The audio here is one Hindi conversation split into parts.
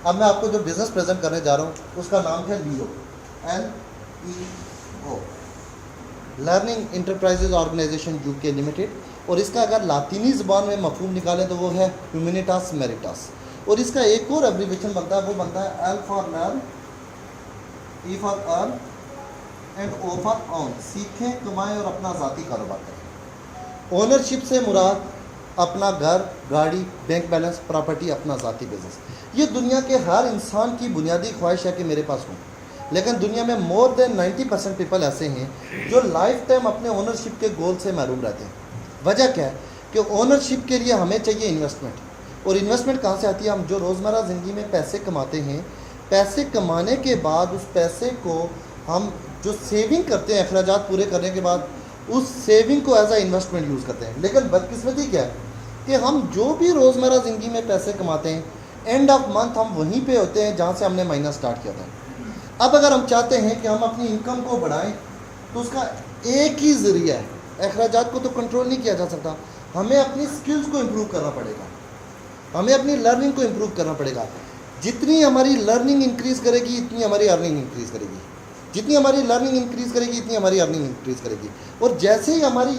अब मैं आपको जो बिज़नेस प्रेजेंट करने जा रहा हूँ उसका नाम है Leo, LEO, learning enterprises organisation UK limited. और इसका अगर लातीनी ज़बान में मफहूम निकालें तो वो है ह्यूमैनिटास मेरिटास। और इसका एक और एब्रीवेशन बनता है, वो बनता है L for learn, E for earn and O for on, सीखें, कमाएं और अपना ज़ाती कारोबार करें। ओनरशिप से मुराद अपना घर, गाड़ी, बैंक बैलेंस, प्रॉपर्टी, अपना ज़ाती बिजनेस। ये दुनिया के हर इंसान की बुनियादी ख्वाहिश है कि मेरे पास हो, लेकिन दुनिया में मोर देन 90% पीपल ऐसे हैं जो लाइफ टाइम अपने ओनरशिप के गोल से महरूम रहते हैं। वजह क्या है कि ओनरशिप के लिए हमें चाहिए इन्वेस्टमेंट। और इन्वेस्टमेंट कहाँ से आती है? हम जो रोज़मर्रा ज़िंदगी में पैसे कमाते हैं, पैसे कमाने के बाद उस पैसे को हम जो सेविंग करते हैं अखराजात पूरे करने के बाद, उस सेविंग को एज आ इन्वेस्टमेंट यूज़ करते हैं। लेकिन बदकिस्मती क्या है कि हम जो भी रोज़मर्रा ज़िंदगी में पैसे कमाते हैं, एंड ऑफ मंथ हम वहीं पे होते हैं जहाँ से हमने महीना स्टार्ट किया था। अब अगर हम चाहते हैं कि हम अपनी इनकम को बढ़ाएं तो उसका एक ही ज़रिया है, अखराजात को तो कंट्रोल नहीं किया जा सकता, हमें अपनी स्किल्स को इम्प्रूव करना पड़ेगा, हमें अपनी लर्निंग को इम्प्रूव करना पड़ेगा। जितनी हमारी लर्निंग इंक्रीज़ करेगी इतनी हमारी अर्निंग इंक्रीज़ करेगी, जितनी हमारी लर्निंग इंक्रीज़ करेगी इतनी हमारी अर्निंग इंक्रीज़ करेगी। और जैसे ही हमारी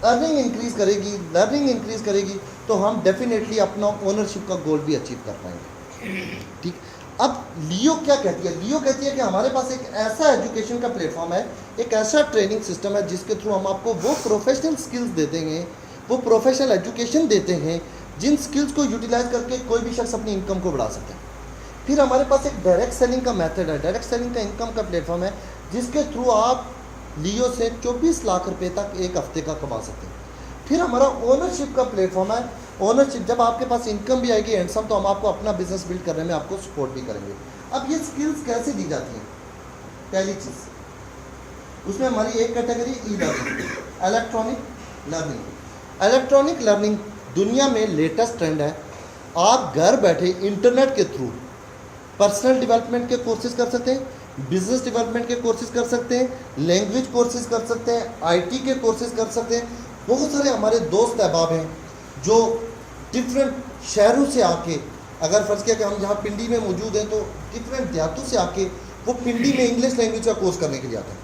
अर्निंग इंक्रीज़ करेगी, लर्निंग इंक्रीज़ करेगी, तो हम डेफिनेटली अपना ओनरशिप का गोल भी अचीव कर पाएंगे। ठीक। अब लियो क्या कहती है? लियो कहती है कि हमारे पास एक ऐसा एजुकेशन का प्लेटफॉर्म है, एक ऐसा ट्रेनिंग सिस्टम है जिसके थ्रू हम आपको वो प्रोफेशनल स्किल्स देते हैं, वो प्रोफेशनल एजुकेशन देते हैं जिन स्किल्स को यूटिलाइज करके कोई भी शख्स अपनी इनकम को बढ़ा सकते हैं। फिर हमारे पास एक डायरेक्ट सेलिंग का मेथड है, डायरेक्ट सेलिंग का इनकम का प्लेटफॉर्म है जिसके थ्रू आप लियो से 24 लाख रुपए तक एक हफ्ते का कमा सकते हैं। फिर हमारा ओनरशिप का प्लेटफॉर्म है। ओनरशिप, जब आपके पास इनकम भी आएगी हैंडसम, तो हम आपको अपना बिजनेस बिल्ड करने में आपको सपोर्ट भी करेंगे। अब ये स्किल्स कैसे दी जाती हैं? पहली चीज़, उसमें हमारी एक category e learning, electronic learning. Electronic learning दुनिया में लेटेस्ट ट्रेंड है। आप घर बैठे इंटरनेट के थ्रू पर्सनल डेवलपमेंट के कोर्सेज कर सकते हैं, बिजनेस डेवलपमेंट के कोर्सेज कर सकते हैं, लैंग्वेज कोर्सेज कर सकते हैं, आईटी के कोर्सेज कर सकते हैं। बहुत सारे हमारे दोस्त अहबाब हैं जो डिफरेंट शहरों से आके, अगर फ़र्ज़ किया कि हम यहाँ पिंडी में मौजूद हैं, तो डिफरेंट देहातों से आके वो पिंडी में इंग्लिश लैंग्वेज का कोर्स करने के लिए आते हैं,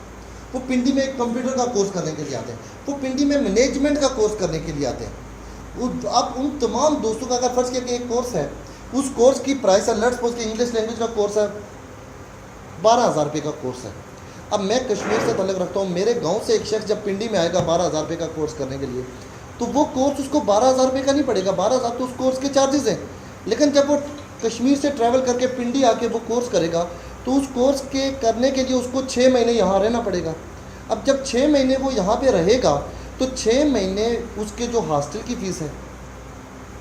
वो पिंडी में कंप्यूटर का कोर्स करने के लिए आते हैं, वो पिंडी में मैनेजमेंट का कोर्स करने के लिए आते हैं। आप उन तमाम दोस्तों का अगर फ़र्ज़ किया कि एक कोर्स है, उस कोर्स की प्राइस है, लेट्स सपोज कि इंग्लिश लैंग्वेज का कोर्स है 12,000 रुपये का कोर्स है। अब मैं कश्मीर से तल्लुक़ रखता हूँ, मेरे गांव से एक शख्स जब पिंडी में आएगा 12,000 रुपये का कोर्स करने के लिए, तो वो कोर्स उसको 12,000 रुपये का नहीं पड़ेगा, 12,000 तो उस कोर्स के चार्जेस हैं। लेकिन जब वो कश्मीर से ट्रैवल करके पिंडी आके वो कोर्स करेगा, तो उस कोर्स के करने के लिए उसको 6 महीने यहाँ रहना पड़ेगा। अब जब 6 महीने वो यहाँ पर रहेगा, तो 6 महीने उसके जो हॉस्टल की फ़ीस है,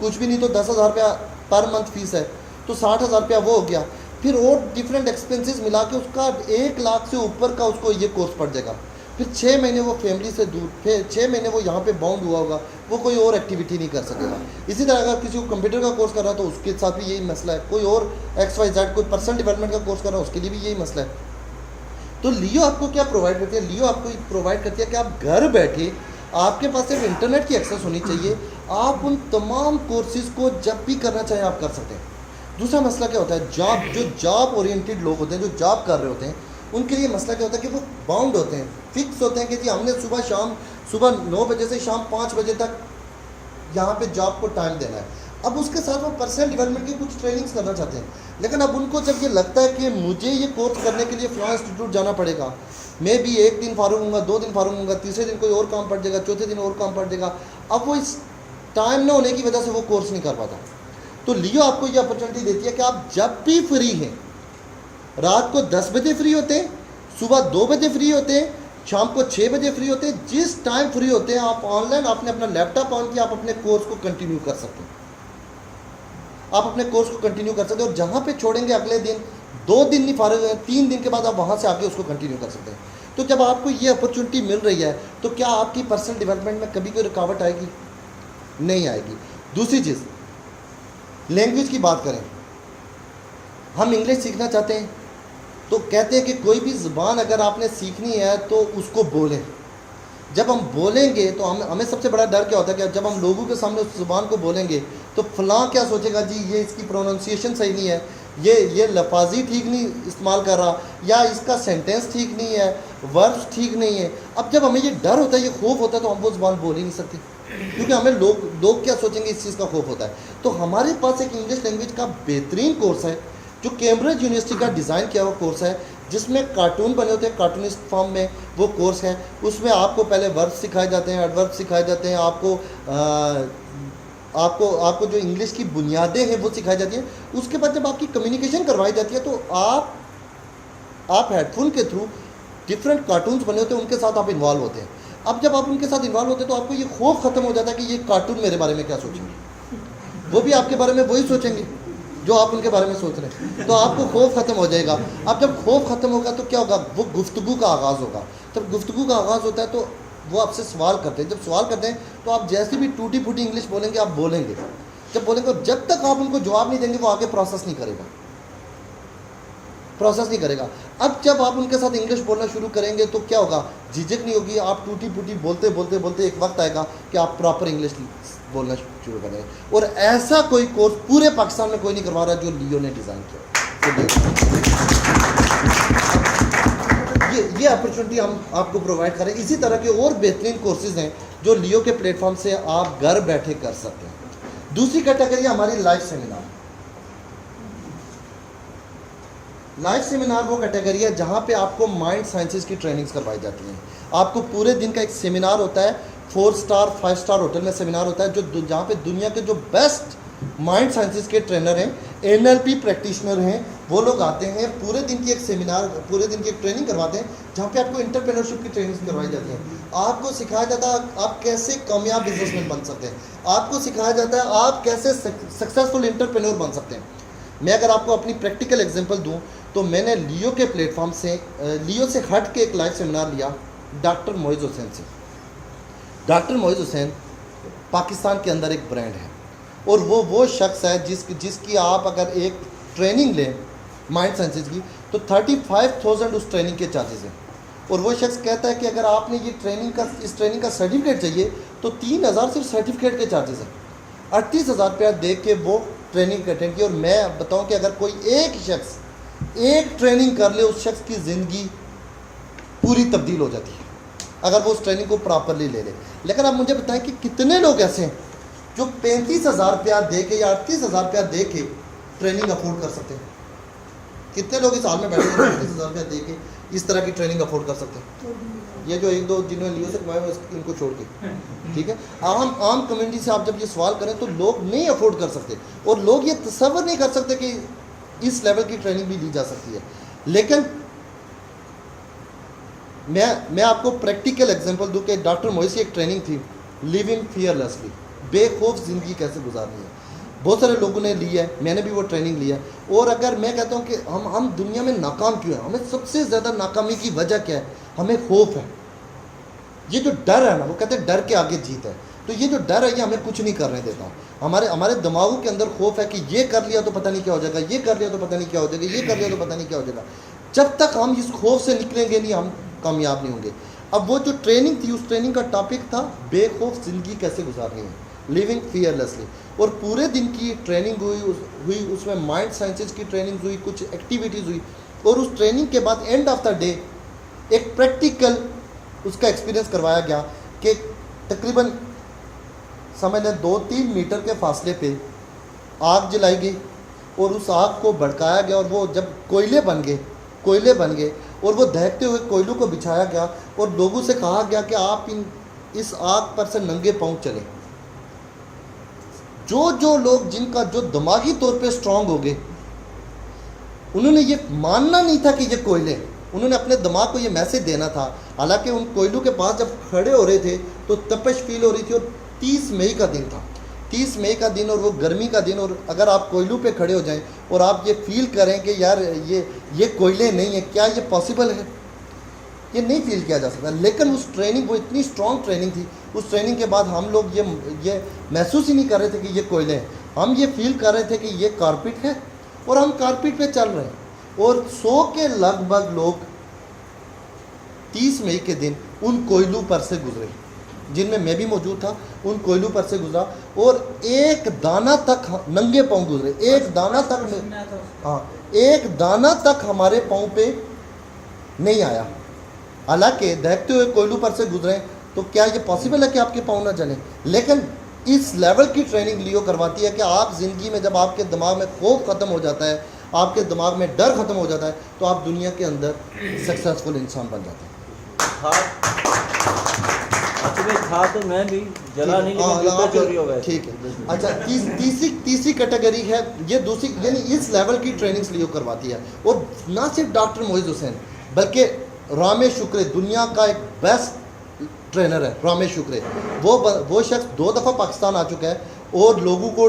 कुछ भी नहीं तो 10,000 रुपया पर मंथ फीस है, तो 60,000 रुपया वो हो गया। फिर और डिफरेंट एक्सपेंसेस मिला के उसका 1 लाख से ऊपर का उसको ये कोर्स पड़ जाएगा। फिर 6 महीने वो फैमिली से दूर, फिर 6 महीने वो यहाँ पे बाउंड हुआ होगा, वो कोई और एक्टिविटी नहीं कर सकेगा। इसी तरह अगर किसी को कंप्यूटर का कोर्स कर रहा है तो उसके साथ भी यही मसला है, कोई और XYZ कोई पर्सनल डेवलपमेंट का कोर्स कर रहा है उसके लिए भी यही मसला है। तो लियो आपको क्या प्रोवाइड करती है? लियो आपको प्रोवाइड करती है कि आप घर बैठे, आपके पास सिर्फ इंटरनेट की एक्सेस होनी चाहिए, आप उन तमाम कोर्सेज़ को जब भी करना चाहें आप कर सकते हैं। दूसरा मसला क्या होता है, जो जॉब ओरिएंटेड लोग होते हैं, जो जॉब कर रहे होते हैं, उनके लिए मसला क्या होता है कि वो बाउंड होते हैं, फिक्स होते हैं कि जी हमने सुबह 9 बजे से शाम 5 बजे तक यहाँ पे जॉब को टाइम देना है। अब उसके साथ वो पर्सनल डेवलपमेंट की कुछ ट्रेनिंग्स करना चाहते हैं, लेकिन अब उनको जब ये लगता है कि मुझे ये कोर्स करने के लिए फलां इंस्टीट्यूट जाना पड़ेगा, मैं भी 1 दिन फारूक हूँगा, 2 दिन फारूक हूँगा, तीसरे दिन कोई और काम पड़ जाएगा, चौथे दिन और काम पड़ जाएगा, अब वो इस टाइम ना होने की वजह से वो कोर्स नहीं कर पाता। तो लियो आपको ये अपॉर्चुनिटी देती है कि आप जब भी फ्री हैं, रात को 10 बजे फ्री होते हैं, सुबह 2 बजे फ्री होते हैं, शाम को 6 बजे फ्री होते हैं, जिस टाइम फ्री होते हैं आप ऑनलाइन, आपने अपना लैपटॉप ऑन किया, आप अपने कोर्स को कंटिन्यू कर सकते हैं, आप अपने कोर्स को कंटिन्यू कर सकते हैं। और जहाँ पे छोड़ेंगे अगले दिन, 2 दिन नहीं फारग हैं, 3 दिन के बाद आप वहाँ से आके उसको कंटिन्यू कर सकते हैं। तो जब आपको ये अपॉर्चुनिटी मिल रही है, तो क्या आपकी पर्सनल डेवलपमेंट में कभी कोई रुकावट आएगी? नहीं आएगी। दूसरी चीज़, लैंग्वेज की बात करें, हम इंग्लिश सीखना चाहते हैं तो कहते हैं कि कोई भी ज़ुबान अगर आपने सीखनी है तो उसको बोलें। जब हम बोलेंगे तो हमें सबसे बड़ा डर क्या होता है कि जब हम लोगों के सामने उस ज़ुबान को बोलेंगे तो फ़लाँ क्या सोचेगा, जी ये इसकी प्रोनाउंसिएशन सही नहीं है, ये लफाजी ठीक नहीं इस्तेमाल कर रहा, या इसका सेंटेंस ठीक नहीं है, वर्ब्स ठीक नहीं है। अब जब हमें ये डर होता है, ये खौफ होता है, तो हम वो ज़बान बोल ही नहीं सकते, क्योंकि हमें लोग क्या सोचेंगे, इस चीज़ का खौफ होता है। तो हमारे पास एक इंग्लिश लैंग्वेज का बेहतरीन कोर्स है जो कैम्ब्रिज यूनिवर्सिटी का डिज़ाइन किया हुआ कोर्स है, जिसमें कार्टून बने होते हैं, कार्टूनिस्ट फॉर्म में वो कोर्स है। उसमें आपको पहले वर्ब सिखाए जाते हैं, एडवर्ब सिखाए जाते हैं, आपको जो इंग्लिश की बुनियादें हैं वो सिखाई जाती हैं। उसके बाद जब आपकी कम्युनिकेशन करवाई जाती है, तो आप हेडफोन के थ्रू डिफरेंट कार्टून्स बने होते हैं, उनके साथ आप इन्वॉल्व होते हैं। अब जब आप उनके साथ इन्वॉल्व होते हैं, तो आपको ये खौफ ख़त्म हो जाता है कि ये कार्टून मेरे बारे में क्या सोचेंगे, वो भी आपके बारे में वही सोचेंगे जो आप उनके बारे में सोच रहे हैं। तो आपको खौफ ख़त्म हो जाएगा। अब जब खौफ ख़त्म होगा तो क्या होगा, वो गुफ्तगू का आगाज़ होगा। जब गुफ्तगू का आगाज़ होता है तो वो आपसे सवाल करते हैं। जब सवाल करते हैं तो आप जैसे भी टूटी फूटी इंग्लिश बोलेंगे, आप बोलेंगे। जब बोलेंगे, जब तक आप उनको जवाब नहीं देंगे, वो आगे प्रोसेस नहीं करेगा। अब जब आप उनके साथ इंग्लिश बोलना शुरू करेंगे तो क्या होगा, झिझक नहीं होगी। आप टूटी फूटी बोलते एक वक्त आएगा कि आप प्रॉपर इंग्लिश बोलना शुरू करेंगे। और ऐसा कोई कोर्स पूरे पाकिस्तान में कोई नहीं करवा रहा जो लियो ने डिज़ाइन किया। ये अपॉर्चुनिटी हम आपको प्रोवाइड करें। इसी तरह के और बेहतरीन कोर्सेज हैं जो लियो के प्लेटफॉर्म से आप घर बैठे कर सकते हैं। दूसरी कैटेगरी हमारी लाइव सेमिनार। लाइव सेमिनार वो कैटेगरी है जहाँ पे आपको माइंड साइंसेज की ट्रेनिंग्स करवाई जाती हैं। आपको पूरे दिन का एक सेमिनार होता है, 4 स्टार 5 स्टार होटल में सेमिनार होता है, जो जहाँ पे दुनिया के जो बेस्ट माइंड साइंसेज के ट्रेनर हैं, NLP प्रैक्टिशनर हैं, वो लोग आते हैं। पूरे दिन की एक सेमिनार, पूरे दिन की एक ट्रेनिंग करवाते हैं, जहाँ पे आपको एंटरप्रेन्योरशिप की ट्रेनिंग करवाई जाती है। आपको सिखाया जाता है आप कैसे कामयाब बिजनेसमैन बन सकते हैं। आपको सिखाया जाता है आप कैसे सक्सेसफुल एंटरप्रेन्योर बन सकते हैं। मैं अगर आपको अपनी प्रैक्टिकल एग्जांपल दूं, तो मैंने लियो के प्लेटफॉर्म से, लियो से हट के एक लाइव सेमिनार लिया डॉक्टर मोइज़ हुसैन से। डॉक्टर मोइज़ हुसैन पाकिस्तान के अंदर एक ब्रांड है, और वो शख्स है जिसकी आप अगर एक ट्रेनिंग लें माइंड साइंसेज की, तो 35,000 उस ट्रेनिंग के चार्जेस हैं। और वो शख्स कहता है कि अगर आपने इस ट्रेनिंग का सर्टिफिकेट चाहिए तो 3,000 सिर्फ सर्टिफिकेट के चार्जेस हैं। 38,000 रुपया दे के वो ट्रेनिंग अटेंड की। और मैं बताऊं कि अगर कोई एक शख्स एक ट्रेनिंग कर ले, उस शख्स की ज़िंदगी पूरी तब्दील हो जाती है अगर वो उस ट्रेनिंग को प्रॉपरली ले ले। लेकिन आप मुझे बताएं कि कितने लोग ऐसे हैं जो 35,000 रुपया दे के या 38,000 रुपया दे के ट्रेनिंग अफोर्ड कर सकते हैं। कितने लोग इस हाल में बैठे हैं 35,000 रुपया दे के इस तरह की ट्रेनिंग अफोर्ड कर सकते हैं। ये जो एक दो जिन्होंने लियो से कमाए हुए इनको छोड़ के, ठीक है। आम कम्युनिटी से आप जब ये सवाल करें तो लोग नहीं अफोर्ड कर सकते, और लोग ये तसव्वुर नहीं कर सकते कि इस लेवल की ट्रेनिंग भी दी जा सकती है। लेकिन मैं आपको प्रैक्टिकल एग्जांपल दूं कि डॉक्टर मोइज़ की एक ट्रेनिंग थी, लिविंग फियरलेसली, बेखौफ ज़िंदगी कैसे गुजारनी है। बहुत सारे लोगों ने ली है, मैंने भी वो ट्रेनिंग ली है। और अगर मैं कहता हूँ कि हम दुनिया में नाकाम क्यों हैं, हमें सबसे ज़्यादा नाकामी की वजह क्या है, हमें खौफ है। ये जो डर है ना, वो कहते हैं डर के आगे जीत है। तो ये जो डर है ये हमें कुछ नहीं करने देता। हमारे दिमागों के अंदर खौफ है कि ये कर लिया तो पता नहीं क्या हो जाएगा, ये कर लिया तो पता नहीं क्या हो जाएगा, ये कर लिया तो पता नहीं क्या हो जाएगा। जब तक हम इस खौफ से निकलेंगे नहीं, हम कामयाब नहीं होंगे। अब वो जो ट्रेनिंग थी, उस ट्रेनिंग का टॉपिक था बेखौफ ज़िंदगी कैसे गुजारनी है, लिविंग फियरलेसली। और पूरे दिन की ट्रेनिंग हुई, उसमें माइंड साइंसेज की ट्रेनिंग हुई, कुछ एक्टिविटीज़ हुई। और उस ट्रेनिंग के बाद एंड ऑफ द डे एक प्रैक्टिकल उसका एक्सपीरियंस करवाया गया कि तकरीबन समझ लें 2-3 मीटर के फासले पे आग जलाई गई, और उस आग को भड़काया गया, और वो जब कोयले बन गए और वो दहकते हुए कोयलों को बिछाया गया, और लोगों से कहा गया कि आप इस आग पर से नंगे पांव चलें। जो लोग जिनका जो दिमागी तौर पे स्ट्रांग हो गए, उन्होंने ये मानना नहीं था कि ये कोयले, उन्होंने अपने दिमाग को ये मैसेज देना था। हालांकि उन कोयलों के पास जब खड़े हो रहे थे तो तपश फील हो रही थी, और 30 मई का दिन था, 30 मई का दिन, और वो गर्मी का दिन। और अगर आप कोयलों पे खड़े हो जाएं और आप ये फील करें कि यार ये कोयले नहीं है, क्या ये पॉसिबल है, ये नहीं फील किया जा सकता। लेकिन उस ट्रेनिंग, वो इतनी स्ट्रॉन्ग ट्रेनिंग थी, उस ट्रेनिंग के बाद हम लोग ये महसूस ही नहीं कर रहे थे कि ये कोयले हैं। हम ये फील कर रहे थे कि ये कारपेट है, और हम कारपेट पे चल रहे हैं। और 100 के लगभग लोग 30 मई के दिन उन कोयलों पर से गुजरे, जिनमें मैं भी मौजूद था। उन कोयलों पर से गुजरा, और एक दाना तक नंगे पाँव गुजरे, एक दाना तक, हाँ एक दाना तक हमारे पाँव पे नहीं आया। हालांकि दहकते हुए कोयलों पर से गुजरे, तो क्या ये पॉसिबल है कि आपके पाँव ना जलें? लेकिन इस लेवल की ट्रेनिंग लियो करवाती है कि आप ज़िंदगी में जब आपके दिमाग में खौफ ख़त्म हो जाता है, आपके दिमाग में डर ख़त्म हो जाता है, तो आप दुनिया के अंदर सक्सेसफुल इंसान बन जाते हैं। था तो मैं भी जला नहीं, लेकिन जूता चोरी हो गया। ठीक है। अच्छा, तीसरी कैटेगरी है, ये दूसरी, यानी इस लेवल की ट्रेनिंग्स लियो करवाती है। और ना सिर्फ डॉक्टर मोइज़ हुसैन, बल्कि रामेश शुक्रे दुनिया का एक बेस्ट ट्रेनर है। रामेश शुक्रे वो शख्स 2 दफ़ा पाकिस्तान आ चुका है और लोगों को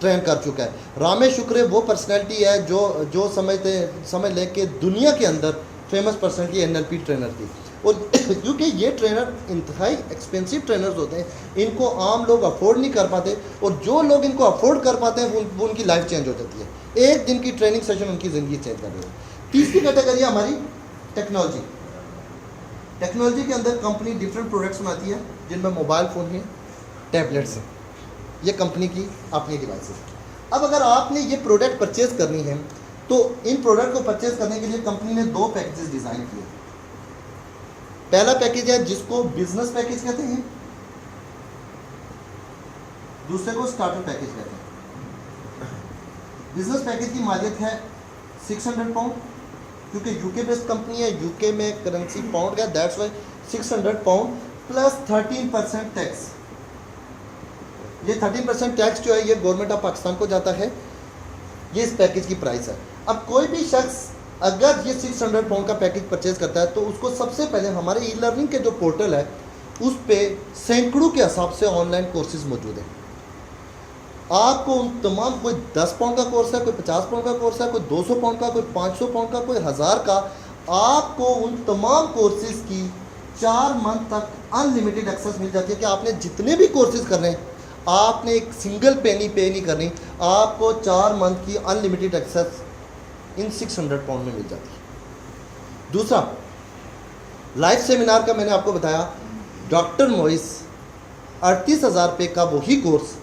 ट्रेन कर चुका है। रामेश शुक्रे वो पर्सनैलिटी है जो समझ लें कि दुनिया के अंदर फेमस पर्सनैलिटी NLP ट्रेनर थी। और क्योंकि ये ट्रेनर इंतहाई एक्सपेंसिव ट्रेनर्स होते हैं, इनको आम लोग अफोर्ड नहीं कर पाते, और जो लोग इनको अफोर्ड कर पाते हैं वो उनकी लाइफ चेंज हो जाती है। एक दिन की ट्रेनिंग सेशन उनकी ज़िंदगी चेंज कर देती है। तीसरी कैटेगरी है हमारी टेक्नोलॉजी। टेक्नोलॉजी के अंदर कंपनी डिफरेंट प्रोडक्ट्स बनाती है, जिनमें मोबाइल फ़ोन है, टैबलेट्स हैं, ये कंपनी की अपनी डिवाइसेस। अब अगर आपने ये प्रोडक्ट परचेज़ करनी है, तो इन प्रोडक्ट को परचेज़ करने के लिए कंपनी ने 2 पैकेजेस डिज़ाइन किए। पहला पैकेज है जिसको बिजनेस पैकेज कहते हैं, दूसरे को स्टार्टर पैकेज कहते हैं। बिजनेस पैकेज की मालियत है 600 पाउंड, क्योंकि यूके बेस्ड कंपनी है, यूके में करेंसी पाउंड का, that's why 600 pound plus 13% tax. ये 13% टैक्स जो है ये गवर्नमेंट ऑफ पाकिस्तान को जाता है। ये इस पैकेज की प्राइस है। अब कोई भी शख्स अगर ये 600 पाउंड का पैकेज परचेज करता है, तो उसको सबसे पहले हमारे ई लर्निंग के जो पोर्टल है उस पर सैकड़ों के हिसाब से ऑनलाइन कोर्सेज मौजूद हैं। आपको उन तमाम, कोई 10 पाउंड का कोर्स है, कोई 50 पाउंड का कोर्स है, कोई 200 पाउंड का, कोई 500 पाउंड का, कोई 1000 का, आपको उन तमाम कोर्सेज की 4 मंथ तक अनलिमिटेड एक्सेस मिल जाती है कि आपने जितने भी कोर्सेज करने हैं, आपने एक सिंगल पेनी पे नहीं करनी, आपको 4 मंथ की अनलिमिटेड एक्सेस इन 600 पाउंड में मिल जाती है। दूसरा, लाइव सेमिनार का मैंने आपको बताया, डॉक्टर मोइस 38,000 रुपये का वही कोर्स,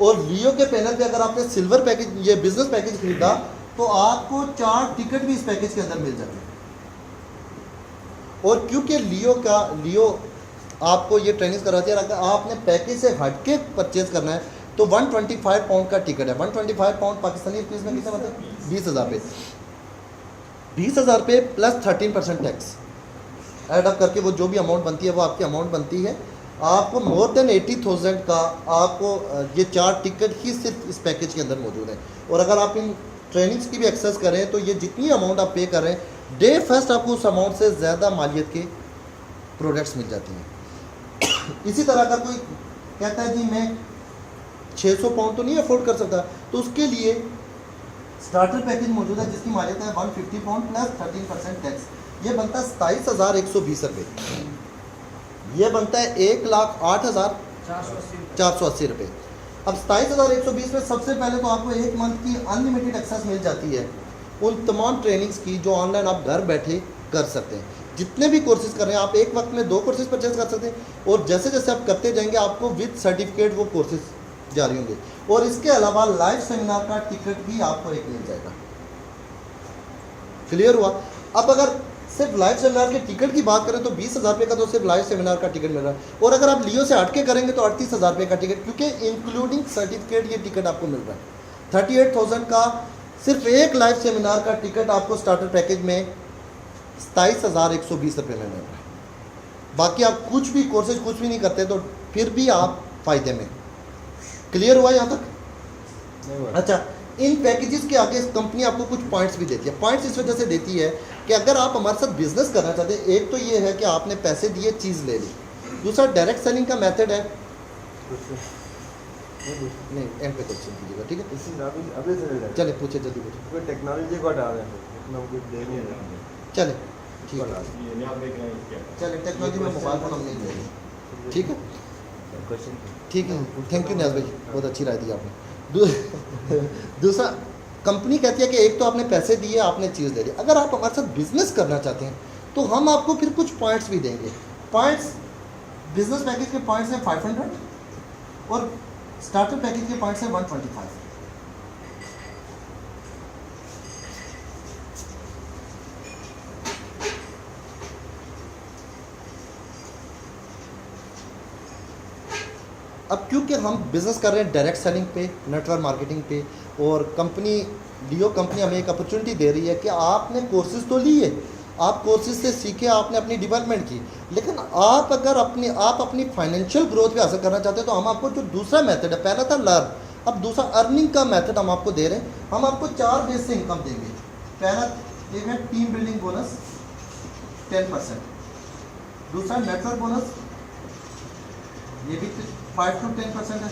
और लियो के पैनल पे अगर आपने सिल्वर पैकेज, ये बिजनेस पैकेज खरीदा, तो आपको 4 टिकट भी इस पैकेज के अंदर मिल जाते हैं। और क्योंकि लियो आपको ये ट्रेनिंग कराती है, अगर आपने पैकेज से हट के परचेज करना है तो 125 पाउंड का टिकट है। 125 पाउंड पाकिस्तानी रुपीज़ में कितना मतलब 20,000 रुपये। 20,000 रुपये प्लस 13% टैक्स ऐड अप करके वो जो भी अमाउंट बनती है वो आपकी अमाउंट बनती है। आपको मोर देन 80,000 का आपको ये 4 टिकट ही सिर्फ इस पैकेज के अंदर मौजूद है। और अगर आप इन ट्रेनिंग्स की भी एक्सेस करें तो ये जितनी अमाउंट आप पे कर रहे हैं, डे फर्स्ट आपको उस अमाउंट से ज़्यादा मालियत के प्रोडक्ट्स मिल जाती हैं। इसी तरह अगर कोई कहता है जी मैं 600 पाउंड तो नहीं अफोर्ड कर सकता, तो उसके लिए स्टार्टर पैकेज मौजूद है जिसकी मालियत है 150 पाउंड प्लस 13% टैक्स। ये बनता है 27,120 रुपये। ये बनता है 1,08,480 रुपये। अब 27,120 में सबसे पहले तो आपको 1 मंथ की अनलिमिटेड एक्सेस मिल जाती है उन तमाम ट्रेनिंग्स की जो ऑनलाइन आप घर बैठे कर सकते हैं। जितने भी कोर्सेज कर रहे हैं आप एक वक्त में 2 कोर्सेज परचेज कर सकते हैं, और जैसे जैसे आप करते जाएंगे आपको विद सर्टिफिकेट वो कोर्सेज जारी होंगे। और इसके अलावा लाइव सेमिनार का टिकट भी आपको एक मिल जाएगा। क्लियर हुआ? अब अगर सिर्फ लाइव सेमिनार के टिकट की बात करें तो 20,000 रुपये का तो सिर्फ लाइव सेमिनार का टिकट मिल रहा है, और अगर आप लियो से हट के करेंगे तो 38,000 रुपये का टिकट, क्योंकि इंक्लूडिंग सर्टिफिकेट ये टिकट आपको मिल रहा है। 38,000 का सिर्फ एक लाइव सेमिनार का टिकट आपको स्टार्टर पैकेज में 27,120 रुपये में मिल रहा है। बाकी आप कुछ भी कोर्सेज कुछ भी नहीं करते तो फिर भी आप फ़ायदे में। क्लियर हुआ यहाँ तक? अच्छा, इन पैकेजेस के आगे कंपनी आपको कुछ पॉइंट्स भी देती है। पॉइंट्स इस वजह से देती है कि अगर आप हमारे साथ बिजनेस करना चाहते हैं, एक तो ये है कि आपने पैसे दिए चीज़ ले ली, दूसरा डायरेक्ट सेलिंग का मेथड है। नहीं, एंड पे क्वेश्चन कीजिएगा, ठीक है? चले पूछे, जल्दी पूछे। टेक्नोलॉजी को हटा रहे हैं, चले ठीक है, चले टेक्नोलॉजी में मोबाइल फोन हम नहीं ले रहे, ठीक है? ठीक है, थैंक यू नियाज भाई, बहुत अच्छी राय दी आपने। दूसरा, कंपनी कहती है कि एक तो आपने पैसे दिए, आपने चीज़ ले ली। अगर आप हमारे साथ बिजनेस करना चाहते हैं तो हम आपको फिर कुछ पॉइंट्स भी देंगे। पॉइंट्स, बिजनेस पैकेज के पॉइंट्स हैं 500, और स्टार्टर पैकेज के पॉइंट्स हैं 125। अब क्योंकि हम बिज़नेस कर रहे हैं डायरेक्ट सेलिंग पे, नेटवर्क मार्केटिंग पे, और लियो कंपनी हमें एक अपॉर्चुनिटी दे रही है कि आपने कोर्सेज तो लिए, आप कोर्सेज से सीखे, आपने अपनी डेवलपमेंट की, लेकिन आप अगर अपनी फाइनेंशियल ग्रोथ भी हासिल करना चाहते हैं तो हम आपको जो दूसरा मेथड है, पहला था लर्न, अब दूसरा अर्निंग का मेथड हम आपको दे रहे हैं। हम आपको 4 बेस से इनकम देंगे। पहला एक है टीम बिल्डिंग बोनस 10%, दूसरा नेटवर्क बोनस, ये भी 5 to 10% है,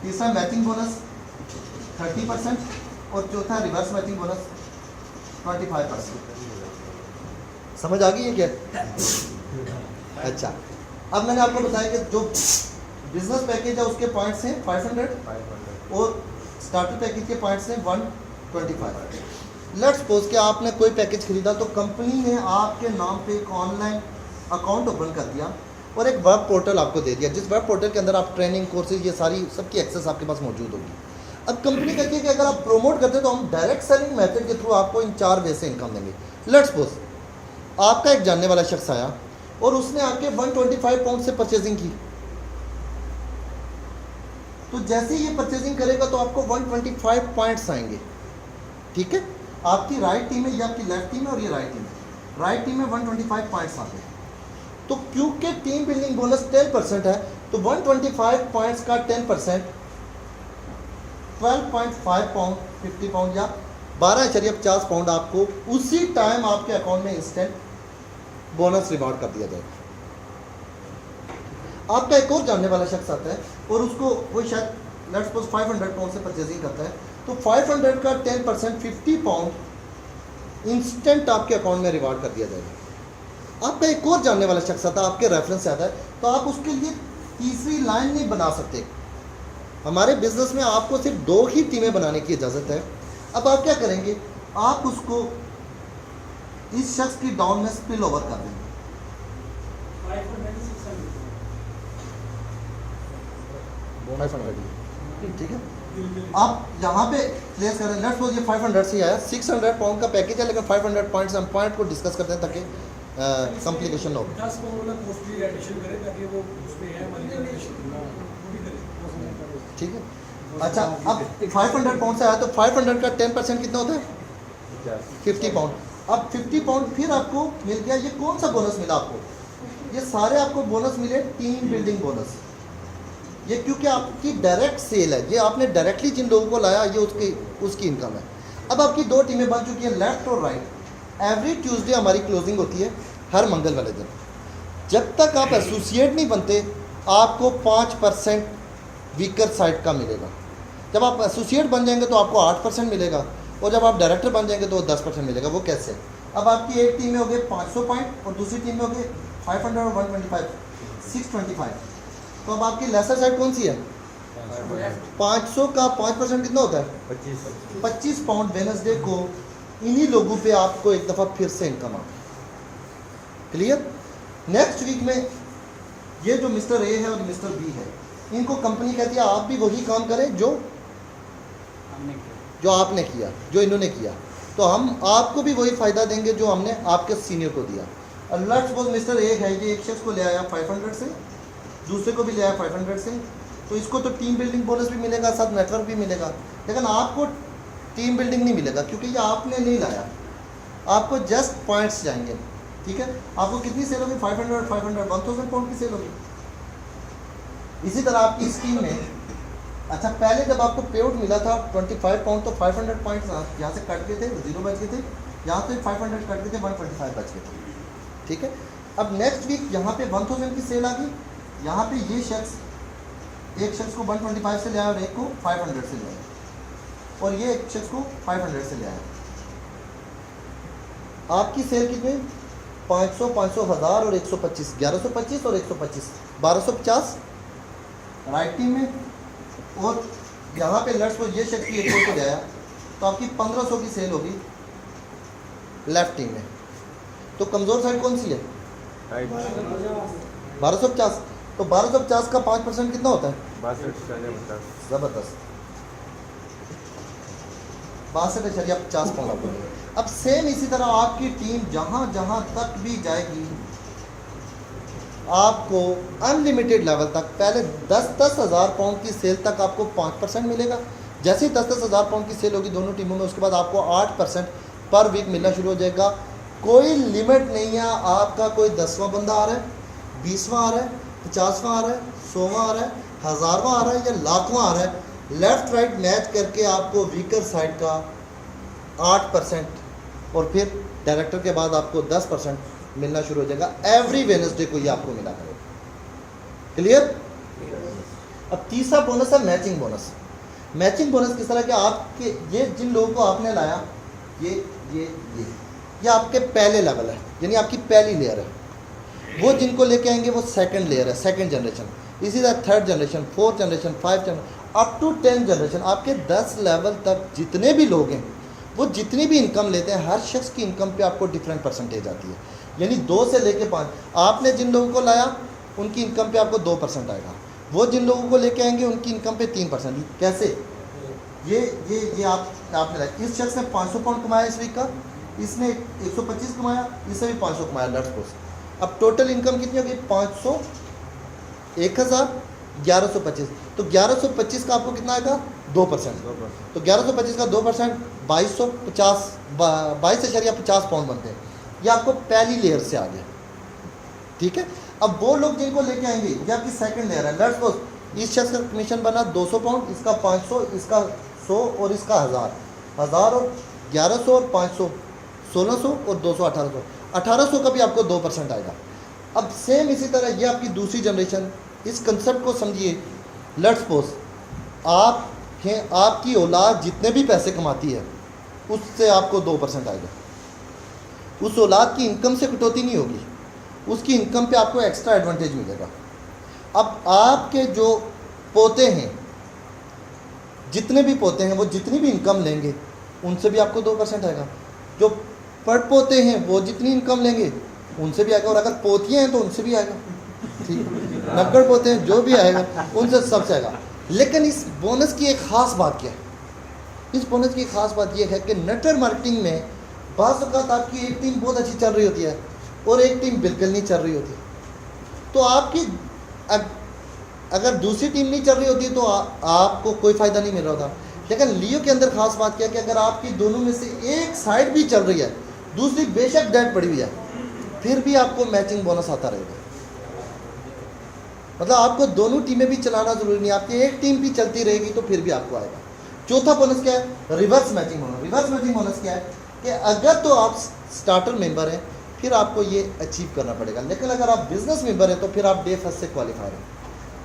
तीसरा मैचिंग बोनस 30%, और चौथा रिवर्स मैचिंग बोनस 25%। समझ आ गई है क्या? अच्छा, अब मैंने आपको बताया कि जो बिजनेस पैकेज है उसके पॉइंट्स हैं 500 और स्टार्टर पैकेज के पॉइंट्स हैं 125। लेट्स सपोज कि आपने कोई पैकेज खरीदा तो कंपनी ने आपके नाम पे एक ऑनलाइन अकाउंट ओपन कर दिया और एक वेब पोर्टल आपको दे दिया, जिस वेब पोर्टल के अंदर आप ट्रेनिंग कोर्सेज ये सारी सबकी एक्सेस आपके पास मौजूद होगी। अब कंपनी कहती है कि अगर आप प्रोमोट करते हैं तो हम डायरेक्ट सेलिंग मेथड के थ्रू आपको इन 4 वे से इनकम देंगे। लेट्स सपोज आपका एक जानने वाला शख्स आया और उसने आपके 125 पाउंड से परचेजिंग की, तो जैसे ही ये परचेजिंग करेगा तो आपको 125 पॉइंट्स आएंगे। ठीक है, आपकी राइट टीम है, ये आपकी लेफ्ट टीम है और ये राइट टीम है। राइट टीम में 125 पॉइंट्स आते हैं, तो क्योंकि टीम बिल्डिंग बोनस 10% है तो 125 पॉइंट्स का 10% 12.5 पाउंड, 50 पाउंड या 12.50 पाउंड आपको उसी टाइम आपके अकाउंट में इंस्टेंट बोनस रिवॉर्ड कर दिया जाएगा। आपका एक और जानने वाला शख्स आता है और उसको वो शायद लेट्स सपोज 500 पाउंड से परचेजिंग करता है, तो 500 का 10% 50 पाउंड इंस्टेंट आपके अकाउंट में रिवॉर्ड कर दिया जाएगा। आपका एक और जानने वाला शख्स आता है, आपके रेफरेंस से आता है, तो आप उसके लिए तीसरी लाइन नहीं बना सकते। हमारे बिजनेस में आपको सिर्फ 2 ही टीमें बनाने की इजाज़त है। अब आप क्या करेंगे, आप उसको इस शख्स की डाउन में स्पिल ओवर कर देंगे। 500, ठीक है, आप यहाँ पे प्लेस करें। लेट्स सपोज ये 500 से आया, 600 पाउंड का पैकेज है, लेकिन 500 पॉइंट्स हम पॉइंट को डिस्कस करते हैं ताकि कॉम्प्लिकेशन ना हो। 10 पाउंड वाला कॉस्टली एडिशन करें ताकि वो उसमें है ठीक है। अच्छा, अब 500 पाउंड से आया तो 500 का 10% कितना होता है 50 पाउंड। अब 50 पाउंड फिर आपको मिल गया। ये कौन सा बोनस मिला आपको? ये सारे आपको बोनस मिले टीम बिल्डिंग बोनस। ये क्योंकि आपकी डायरेक्ट सेल है, ये आपने डायरेक्टली जिन लोगों को लाया ये उसकी इनकम है। अब आपकी 2 टीमें बन चुकी हैं, लेफ्ट और राइट। एवरी ट्यूसडे हमारी क्लोजिंग होती है, हर मंगल वाले दिन। जब तक आप एसोसिएट नहीं बनते आपको 5% वीकर साइड का मिलेगा। जब आप एसोसिएट बन जाएंगे तो आपको 8% मिलेगा, और जब आप डायरेक्टर बन जाएंगे तो 10% मिलेगा। वो कैसे? अब आपकी एक टीम में हो गए 500 पॉइंट और दूसरी टीम में हो गए 500 और 125, 625। तो अब आपकी लेसर साइड कौन सी है? 500 का 5% कितना होता है 25 पाउंड। वेडनेसडे को इन्हीं लोगों पे आपको एक दफ़ा फिर से इनकम आ। क्लियर? नेक्स्ट वीक में ये जो मिस्टर ए है और मिस्टर बी है, इनको कंपनी कहती है आप भी वही काम करें जो आपने किया, जो इन्होंने किया, तो हम आपको भी वही फ़ायदा देंगे जो हमने आपके सीनियर को दिया। और लेट्स सपोज मिस्टर ए है, ये एक शख्स को ले आया 500 से, दूसरे को भी ले आया 500 से, तो इसको तो टीम बिल्डिंग बोनस भी मिलेगा, साथ नेटवर्क भी मिलेगा, लेकिन आपको टीम बिल्डिंग नहीं मिलेगा क्योंकि ये आपने नहीं लाया, आपको जस्ट पॉइंट्स जाएंगे। ठीक है, आपको कितनी सेल होगी? 500 और 500 1000 पाउंड की सेल होगी। इसी तरह आपकी स्कीम में, अच्छा पहले जब आपको पे आउट मिला था 25 पाउंड, तो 500 पॉइंट्स यहाँ से कट गए थे, 0 बच गए थे, यहाँ से 500 कट गए थे, 125 बच गए थे। ठीक है, अब नेक्स्ट वीक यहाँ पे 1000 की सेल आ गई, यहाँ पे ये शख्स, एक शख्स को 125 से ले आया और एक को 500 से ले आया, और ये एक शख्स को 500 से ले आया। आपकी सेल कितनी? 500, 500, 1000 और 125, 1125 और 125, 1250 राइट टीम में। और यहाँ पे लेट्स सपोज ये शख्स की एक को ले आया तो आपकी 1500 की सेल होगी लेफ्ट टीम में। तो कमज़ोर साइड कौन सी है? 1250। तो 1250 का 5% कितना होता है? 62.50 ज़बरदस्त 62.50 पाउंड आपको मिलेगा। अब सेम इसी तरह आपकी टीम जहाँ जहाँ तक भी जाएगी आपको अनलिमिटेड लेवल तक, पहले 10-10 हज़ार पाउंड की सेल तक आपको 5% मिलेगा। जैसे ही 10-10 हज़ार पाउंड की सेल होगी दोनों टीमों में, उसके बाद आपको 8% पर वीक मिलना शुरू हो जाएगा। कोई लिमिट नहीं है, आपका कोई 10वां बंदा आ रहा है, 20वां आ रहा है, 50वां आ रहा है, 100वां आ रहा है, 1000वां आ रहा है या लाखवां आ रहा है, लेफ़्ट राइट मैच करके आपको वीकर साइड का 8% और फिर डायरेक्टर के बाद आपको 10% मिलना शुरू हो जाएगा। एवरी वेडनेसडे को ये आपको मिला करेगा। क्लियर? अब तीसरा बोनस है मैचिंग बोनस। मैचिंग बोनस किस तरह के, आपके ये जिन लोगों को आपने लाया ये आपके पहले लेवल है, यानी आपकी पहली लेयर है। वो जिनको लेके आएंगे वो सेकंड लेयर है, सेकंड जनरेशन। इसी तरह third generation, fourth generation, 5th generation, up to 10 generation. आपके 10 लेवल तक जितने भी लोग हैं वो जितनी भी इनकम लेते हैं, हर शख्स की इनकम पे आपको डिफरेंट परसेंटेज आती है, यानी 2 से लेके 5। आपने जिन लोगों को लाया उनकी इनकम पे आपको 2% आएगा, वो जिन लोगों को लेके आएंगे उनकी इनकम पे 3%। कैसे? ये आपने लाया, इस शख्स ने 500 पाउंड कमाया इस वीक का, इसने 125 कमाया, इससे भी 500 कमाया, लेट्स सपोज। अब टोटल इनकम कितनी होगी? 500, 1000, 1125। तो 1125 का आपको कितना आएगा? 2%। तो 1125 का 2% 2250, 22.50 पाउंड बनते हैं। ये आपको पहली लेयर से आ गया, ठीक है। अब वो लोग जिनको लेके आएंगे, ये आपकी सेकंड लेयर है। लेट्स सपोज इस शख्स का कमीशन बना 200 पाउंड, इसका 500, इसका 100 और इसका 1000 और 1100 और 500 1600 और 200 1800 का भी आपको 2% आएगा। अब सेम इसी तरह ये आपकी दूसरी जनरेशन, इस कंसेप्ट को समझिए। लेट्स सपोज आपकी औलाद जितने भी पैसे कमाती है उससे आपको 2% आएगा। उस औलाद की इनकम से कटौती नहीं होगी, उसकी इनकम पे आपको एक्स्ट्रा एडवांटेज मिलेगा। अब आपके जो पोते हैं, जितने भी पोते हैं वो जितनी भी इनकम लेंगे उनसे भी आपको 2% आएगा। जो पड़पोते हैं वो जितनी इनकम लेंगे उनसे भी आएगा, और अगर पोतियाँ हैं तो उनसे भी आएगा, ठीक है। नक्कड़ पोते हैं जो भी आएगा उनसे सबसे आएगा। लेकिन इस बोनस की एक ख़ास बात क्या है? इस बोनस की ख़ास बात यह है कि नेटवर्क मार्केटिंग में बाज़ औक़ात आपकी एक टीम बहुत अच्छी चल रही होती है और एक टीम बिल्कुल नहीं चल रही होती। तो आपकी अगर दूसरी टीम नहीं चल रही होती तो आपको कोई फ़ायदा नहीं मिल रहा था। लेकिन लियो के अंदर ख़ास बात क्या है कि अगर आपकी दोनों में से एक साइड भी चल रही है, दूसरी बेशक डेड पड़ी हुई है, फिर भी आपको मैचिंग बोनस आता रहेगा। मतलब आपको दोनों टीमें भी चलाना ज़रूरी नहीं, आपकी एक टीम भी चलती रहेगी तो फिर भी आपको आएगा। चौथा बोनस क्या है? Reverse matching bonus. Reverse matching bonus क्या है कि अगर तो आप स्टार्टर मेंबर हैं फिर आपको ये अचीव करना पड़ेगा, लेकिन अगर आप बिजनेस मेंबर हैं तो फिर आप डे फर्स्ट से क्वालिफायर हैं।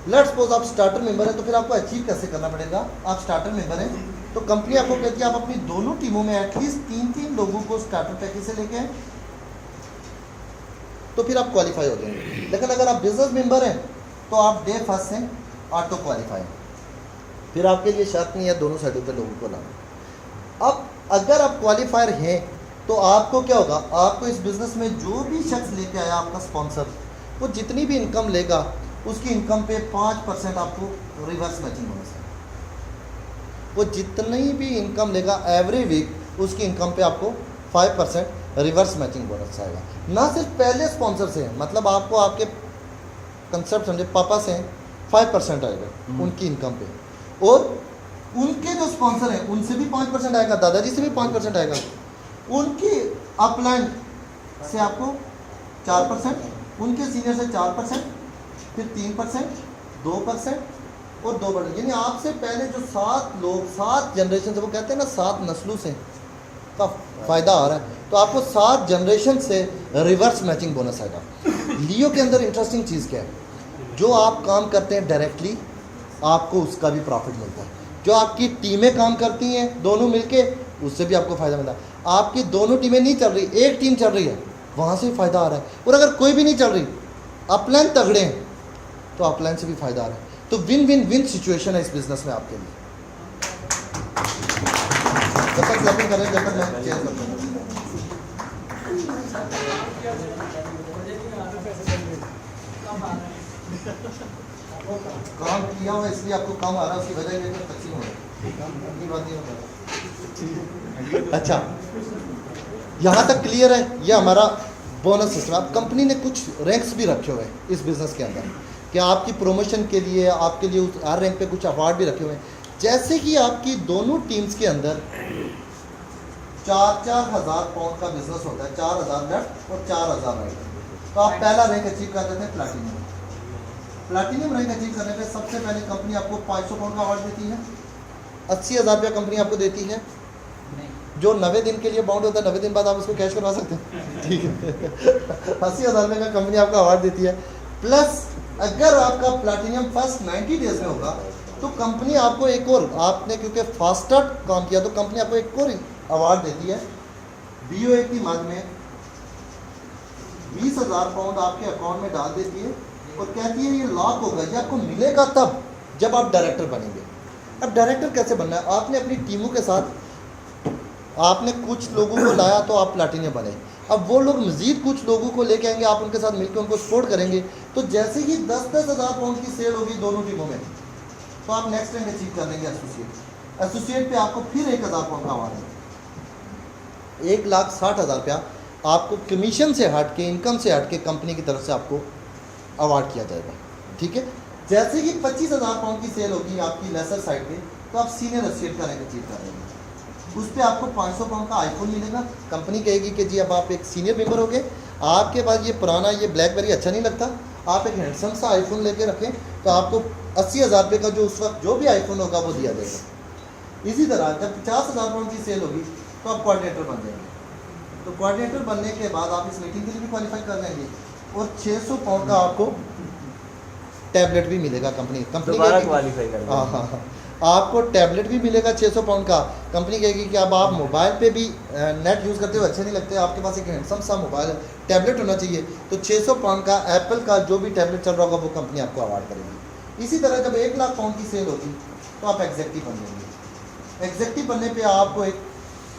लेट्स सपोज आप स्टार्टर मेंबर हैं तो फिर आपको अचीव कैसे करना पड़ेगा? आप स्टार्टर मेंबर हैं तो कंपनी आपको कहती है आप अपनी दोनों टीमों में एटलीस्ट 3-3 लोगों को स्टार्टर पैकेज से लेके आए तो फिर आप क्वालिफाई हो जाएंगे। लेकिन अगर आप बिजनेस मेंबर हैं तो आप डे फर्स्ट से ऑटो क्वालिफाई, फिर आपके लिए शर्त नहीं है दोनों साइडों पे लोगों को लाना। अब अगर आप क्वालिफायर हैं तो आपको क्या होगा? आपको इस बिज़नेस में जो भी शख्स लेके आया आपका स्पॉन्सर, वो जितनी भी इनकम लेगा उसकी इनकम पे 5% आपको रिवर्स मैचिंग बोनस है। वो जितनी भी इनकम लेगा एवरी वीक उसकी इनकम पे आपको 5% रिवर्स मैचिंग बोनस आएगा। ना सिर्फ पहले स्पॉन्सर से, मतलब आपको आपके कंसेप्ट समझे, पापा से 5% आएगा उनकी इनकम पे, और उनके जो स्पॉन्सर हैं उनसे भी 5% आएगा, दादाजी से भी 5% आएगा, उनकी अपलाइन से आपको 4%, उनके सीनियर से 4%, फिर 3%, 2% और 2%। यानी आपसे पहले जो 7 लोग, 7 जनरेशन से, वो कहते हैं ना 7 नस्लों से का फ़ायदा आ रहा है, तो आपको 7 जनरेशन से रिवर्स मैचिंग बोनस आएगा। लियो के अंदर इंटरेस्टिंग चीज़ क्या है? जो आप काम करते हैं डायरेक्टली आपको उसका भी प्रॉफिट मिलता है, जो आपकी टीमें काम करती हैं दोनों मिलके उससे भी आपको फ़ायदा मिलता है। आपकी दोनों टीमें नहीं चल रही, एक टीम चल रही है, वहाँ से भी फ़ायदा आ रहा है। और अगर कोई भी नहीं चल रही, अपलाइन तगड़े हैं, तो अपलाइन से भी फ़ायदा आ रहा है। तो विन विन विन सिचुएशन है इस बिज़नेस में आपके लिए। जब तक क्लैपिंग करें, जब तक मैं चेयर करता हूँ। काम किया हुआ इसलिए आपको कम आ रहा है, उसकी वजह ये तो तकसीम हो रहा है, ये बात नहीं हो रहा। अच्छा, यहाँ तक क्लियर है। ये हमारा बोनस सिस्टम। अब कंपनी ने कुछ रैंक्स भी रखे हुए हैं इस बिज़नेस के अंदर कि आपकी प्रमोशन के लिए, आपके लिए उस हर रैंक पे कुछ अवार्ड भी रखे हुए हैं। जैसे कि आपकी दोनों टीम्स के अंदर 4-4 हज़ार पाउंड का बिजनेस होता है, 4,000 लेफ्ट और 4,000 राइट, तो आप पहला रैंक अचीव कर देते हैं प्लैटिनम। प्लैटिनम रैंक अचीव करने पे सबसे पहले कंपनी आपको 500 पाउंड का अवार्ड देती है। 80,000 रुपया कंपनी आपको देती है, जो 90 दिन के लिए बाउंड होता है, 90 दिन बाद आप उसको कैश करवा सकते हैं, ठीक है। 80,000 रुपये का कंपनी आपको अवार्ड देती है। प्लस अगर आपका प्लैटिनम फर्स्ट 90 डेज में होगा तो कंपनी आपको एक और, आपने क्योंकि फास्टर काम किया तो कंपनी आपको एक और अवार्ड देती है। BOA की मद में 20,000 पाउंड आपके अकाउंट में डाल देती है और कहती है ये लॉक होगा, ये आपको मिलेगा तब जब आप डायरेक्टर बनेंगे। अब डायरेक्टर कैसे बनना है? आपने अपनी टीमों के साथ, आपने कुछ लोगों को लाया तो आप प्लैटिनम बने। अब वो लोग मज़ीद कुछ लोगों को लेके आएंगे, आप उनके साथ मिलकर उनको सपोर्ट करेंगे, तो जैसे ही 10-10 हज़ार पाउंड की सेल होगी दोनों टीमों में, तो आप नेक्स्ट रैंक अचीव कर लेंगे एसोसिएट। एसोसिएट पे आपको फिर 1,000 पाउंड का अवार्ड है। 1,60,000 रुपया आपको कमीशन से हट के, इनकम से हट के कंपनी की तरफ से आपको अवार्ड किया जाएगा, ठीक है। जैसे कि 25,000 पाउंड की सेल होगी आपकी लेसर साइड पे, तो आप सीनियर एसोसिएट का रैंक अचीव कर लेंगे। उस पर आपको 500 पाउंड का आईफोन मिलेगा। कंपनी कहेगी कि जी अब आप एक सीनियर मेंबर हो गए, आपके पास ये पुराना ये ब्लैकबेरी अच्छा नहीं लगता, आप एक हैंडसम सा आईफोन लेके रखें, तो आपको 80,000 रुपये का जो उस वक्त जो भी आईफोन होगा वो दिया जाएगा। इसी तरह जब 50,000 पाउंड की सेल होगी तो आप कोऑर्डिनेटर बन जाएंगे। तो कोऑर्डिनेटर बनने के बाद आप इस मीटिंग के लिए भी क्वालिफाई कर लेंगे और 600 पाउंड का आपको टैबलेट भी मिलेगा। कंपनी दोबारा क्वालिफाई कर हाँ हाँ हाँ, आपको टैबलेट भी मिलेगा 600 पाउंड का। कंपनी कहेगी कि अब आप मोबाइल पे भी नेट यूज़ करते हो अच्छे नहीं लगते, आपके पास एक हैंडसम सा मोबाइल टैबलेट होना चाहिए, तो 600 पाउंड का एप्पल का जो भी टैबलेट चल रहा होगा वो कंपनी आपको अवार्ड करेगी। इसी तरह जब 1 लाख पाउंड की सेल होगी तो आप एग्जेक्टिव बन जाएंगे। एग्जेक्टिव बनने पर आपको एक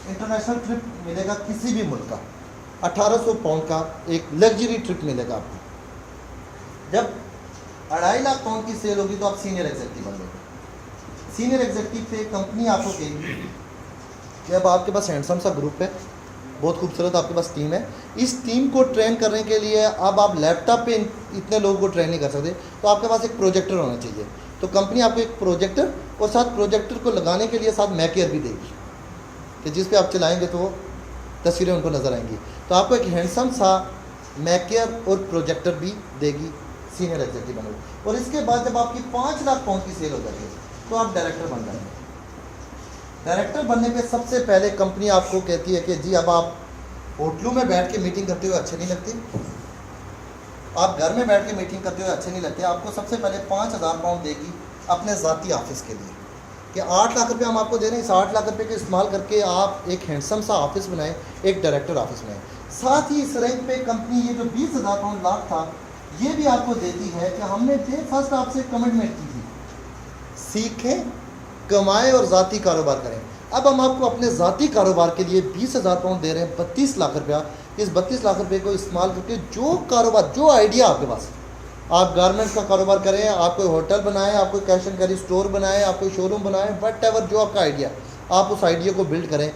इंटरनेशनल ट्रिप मिलेगा किसी भी मुल्क का, 1800 पाउंड का एक लग्जरी ट्रिप मिलेगा आपको। जब 2.5 लाख पाउंड की सेल होगी तो आप सीनियर एग्जेक्टिव बन जाएंगे। सीनियर एग्जेक्टिव पे कंपनी आपको कहेगी कि अब आपके पास हैंडसम सा ग्रुप है, बहुत खूबसूरत आपके पास टीम है, इस टीम को ट्रेन करने के लिए अब आप लैपटॉप पे इतने लोगों को ट्रेन नहीं कर सकते, तो आपके पास एक प्रोजेक्टर होना चाहिए। तो कंपनी आपको एक प्रोजेक्टर और साथ प्रोजेक्टर को लगाने के लिए साथ मैकेयर भी देगी कि जिस पे आप चलाएंगे तो तस्वीरें उनको नज़र आएंगी। तो आपको एक हैंडसम सा मैकेयर और प्रोजेक्टर भी देगी सीनियर एग्जेक्टिव बनोगे। और इसके बाद जब आपकी 5 लाख पाउंड की सेल हो जाती है तो आप डायरेक्टर बन जाएंगे। डायरेक्टर बनने पे सबसे पहले कंपनी आपको कहती है कि जी अब आप होटलों में बैठ के मीटिंग करते हुए अच्छे नहीं लगते, आप घर में बैठ के मीटिंग करते हुए अच्छे नहीं लगते, आपको सबसे पहले 5,000 पाउंड देगी अपने ज़ाती ऑफिस के लिए कि 8 लाख रुपये हम आपको दे रहे हैं, इस 8 लाख रुपये का इस्तेमाल करके आप एक हैंडसम सा ऑफिस बनाएं, एक डायरेक्टर ऑफिस बनाएं। साथ ही इस रैंक पे कंपनी ये जो 20,000 पाउंड लाख था ये भी आपको देती है कि हमने डे फर्स्ट आपसे कमिटमेंट की थी, सीखें, कमाएं और ज़ाती कारोबार करें। अब हम आपको अपने ज़ाती कारोबार के लिए 20,000 पाउंड दे रहे हैं, 32 लाख रुपया। इस 32 लाख रुपये को इस्तेमाल करके जो कारोबार, जो आइडिया आपके पास, आप गारमेंट्स का कारोबार करें, आप कोई होटल बनाएं, आप कोई कैश एंड कैरी स्टोर बनाएं, आप कोई शोरूम बनाएं, वट एवर जो आपका आइडिया, आप उस आइडिया को बिल्ड करें।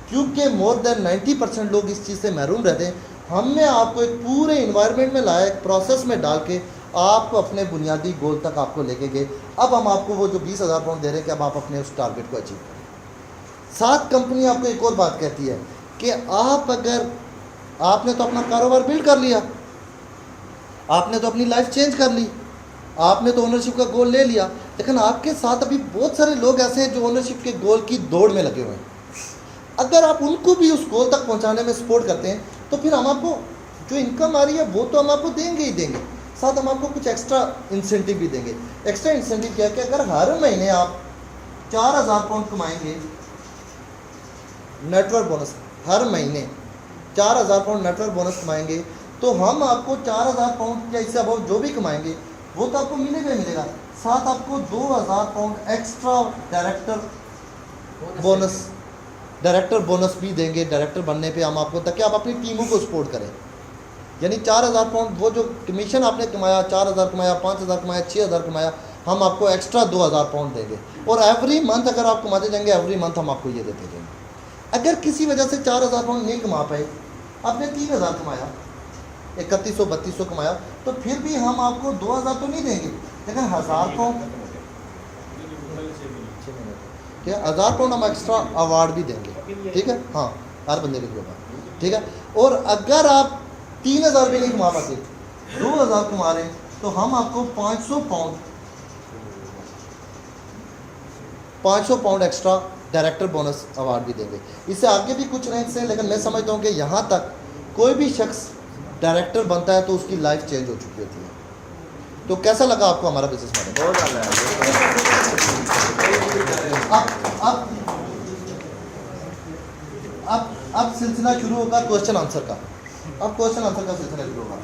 क्योंकि मोर देन 90% लोग इस चीज़ से महरूम रहते हैं, हमने आपको एक पूरे इन्वायरमेंट में लाया, एक प्रोसेस में डाल के आपको अपने बुनियादी गोल तक आपको लेके गए। अब हम आपको वो जो 20,000 पाउंड दे रहे हैं कि अब आप अपने उस टारगेट को अचीव करें। साथ कंपनी आपको एक और बात कहती है कि आप अगर, आपने तो अपना कारोबार बिल्ड कर लिया, आपने तो अपनी लाइफ चेंज कर ली, आपने तो ओनरशिप का गोल ले लिया, लेकिन आपके साथ अभी बहुत सारे लोग ऐसे हैं जो ओनरशिप के गोल की दौड़ में लगे हुए हैं। अगर आप उनको भी उस गोल तक पहुंचाने में सपोर्ट करते हैं तो फिर हम आपको जो इनकम आ रही है वो तो हम आपको देंगे ही देंगे, साथ हम आपको कुछ एक्स्ट्रा इंसेंटिव भी देंगे। एक्स्ट्रा इंसेंटिव क्या है कि अगर हर महीने आप 4,000 पाउंड कमाएंगे नेटवर्क बोनस, हर महीने 4,000 पाउंड नेटवर्क बोनस कमाएंगे, तो हम आपको 4,000 पाउंड या इससे अबव जो भी कमाएंगे वो तो आपको मिलेगा ही मिलेगा, साथ आपको 2,000 पाउंड एक्स्ट्रा डायरेक्टर बोनस भी देंगे डायरेक्टर बनने पे हम आपको, ताकि आप अपनी टीमों को सपोर्ट करें। यानी 4,000 पाउंड, वो जो कमीशन आपने कमाया 4,000 कमाया, 5,000 कमाया, 6,000 कमाया, हम आपको एक्स्ट्रा 2,000 पाउंड देंगे। और एवरी मंथ अगर आप कमाते जाएंगे, एवरी मंथ हम आपको ये देते जाएंगे। अगर किसी वजह से 4,000 पाउंड नहीं कमा पाए, आपने 3,000 कमाया, 3100-3200 कमाया, तो फिर भी हम आपको 2,000 तो नहीं देंगे, लेकिन 1,000 पाउंड, क्या 1,000 पाउंड हम एक्स्ट्रा अवार्ड भी देंगे। ठीक है, हाँ, हर बंदे के लिए होगा। ठीक है, और अगर आप 3,000 भी नहीं कमा पाते, 2,000 कमा रहे हैं, तो हम आपको 500 pound extra director bonus award भी देंगे। इससे आगे भी कुछ रैंक्स हैं, लेकिन मैं समझता हूँ कि यहाँ तक कोई भी शख्स डायरेक्टर बनता है तो उसकी लाइफ चेंज हो चुकी होती है। तो कैसा लगा आपको हमारा बिजनेस मॉडल? बहुत ज्यादा अब सिलसिला शुरू होगा क्वेश्चन आंसर का। अब क्वेश्चन आंसर का सिलसिला शुरू होगा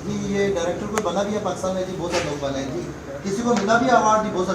जी। ये डायरेक्टर कोई बना भी है पाकिस्तान में जी, बहुत सारे लोग बने हैं जी, किसी को मिला भी अवार्ड जी, बहुत सारे